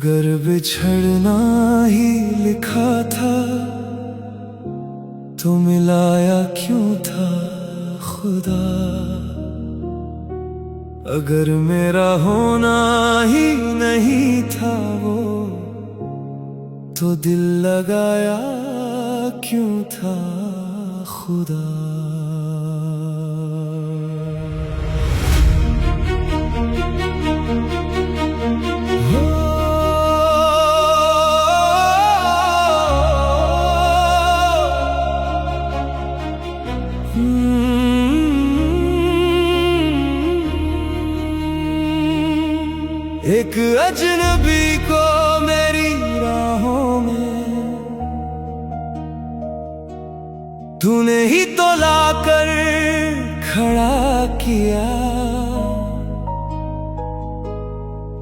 अगर बिछड़ना ही लिखा था तो मिलाया क्यों था खुदा। अगर मेरा होना ही नहीं था वो तो दिल लगाया क्यों था खुदा। एक अजनबी को मेरी राहों में तूने ही तो लाकर खड़ा किया।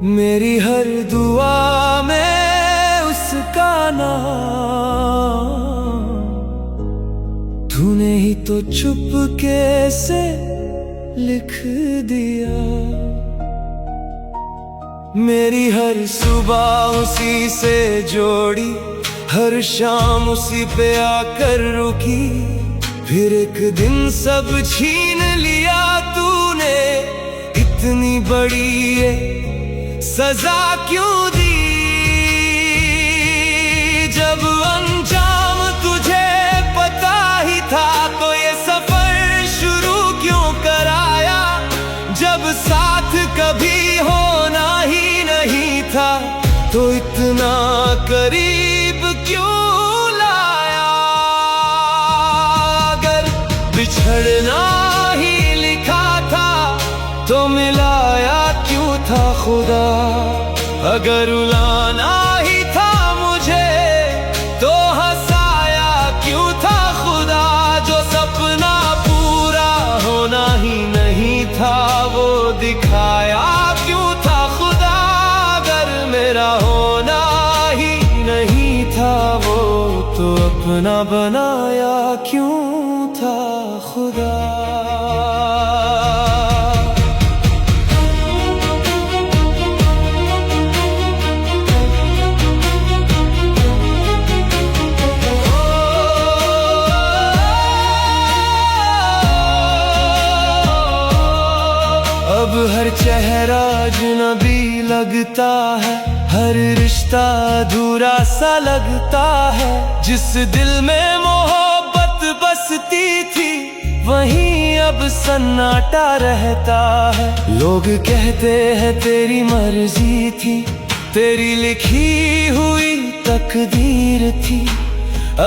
मेरी हर दुआ में उसका नाम तूने ही तो चुपके से लिख दिया। मेरी हर सुबह उसी से जोड़ी, हर शाम उसी पे आकर रुकी। फिर एक दिन सब छीन लिया तूने, इतनी बड़ी ये सजा क्यों दी। जब अंजाम तुझे पता ही था तो ये सफर शुरू क्यों कराया। जब साथ कभी होना ही नहीं था तो इतना करीब क्यों लाया। अगर बिछड़ना ही लिखा था तो मिलाया क्यों था खुदा। अगर रुलाना ही था मुझे तो हंसाया क्यों था खुदा। जो सपना पूरा होना ही नहीं था वो दिखाया क्यों था खुदा। अगर मेरा होना ही नहीं था वो तो अपना बनाया क्यों था खुदा। अब हर चेहरा अजनबी लगता है, हर रिश्ता अधूरा सा लगता है। जिस दिल में मोहब्बत बसती थी वहीं अब सन्नाटा रहता है। लोग कहते हैं तेरी मर्जी थी, तेरी लिखी हुई तकदीर थी।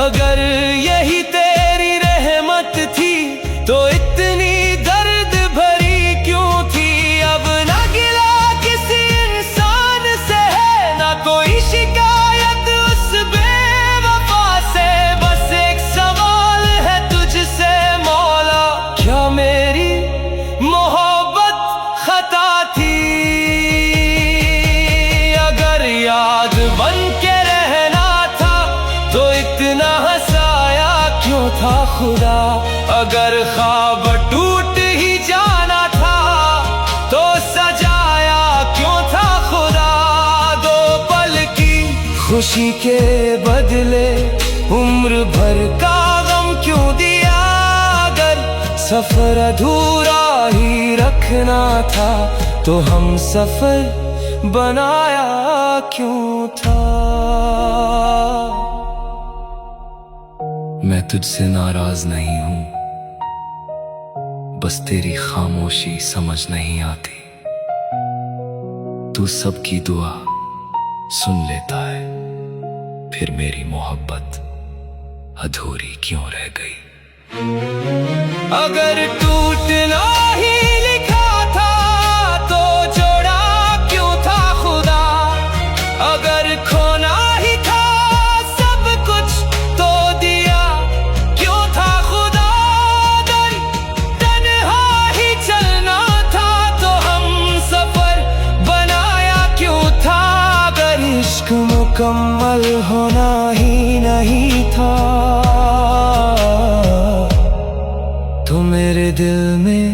अगर यही तेरी रहमत थी तो इतनी दर्द भरी क्यों थी। अब ना गिला किसी इंसान से है, ना कोई शिकायत उस बेवफा से। बस एक सवाल है तुझसे मौला, क्या मेरी मोहब्बत खता थी। अगर याद बन के रहना था तो इतना हंसाया क्यों था खुदा। अगर ख्वाब टूट ही जाना था तो सजाया क्यों था खुदा। दो पल की खुशी के बदले उम्र भर का गम क्यों दिया। अगर सफर अधूरा ही रखना था तो हम सफर बनाया क्यों था। मैं तुझसे नाराज नहीं हूं, बस तेरी खामोशी समझ नहीं आती। तू सबकी दुआ सुन लेता है, फिर मेरी मोहब्बत अधूरी क्यों रह गई। अगर टूटना ही लिखा था तो जोड़ा क्यों था खुदा। अगर खोना ही था सब कुछ तो दिया क्यों था खुदा। अगर तन्हा ही चलना था तो हम सफर बनाया क्यों था। अगर इश्क मुकम्मल होना ही नहीं था तो मेरे दिल में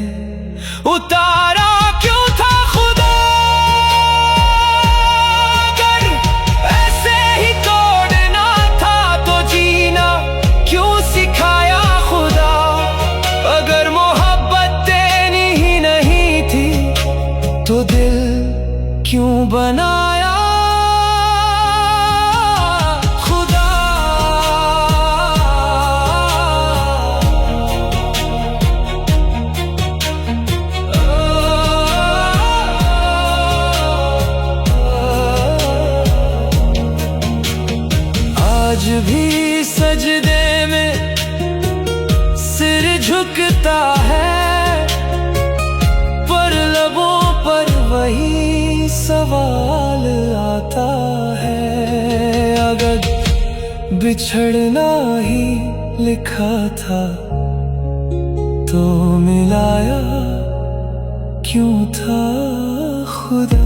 उतारा क्यों था खुदा। अगर बनाया खुदा। आज भी सजदे में सिर झुकता है, पर लबों पर वही सवाल आता है। अगर बिछड़ना ही लिखा था तो मिलाया क्यों था खुदा।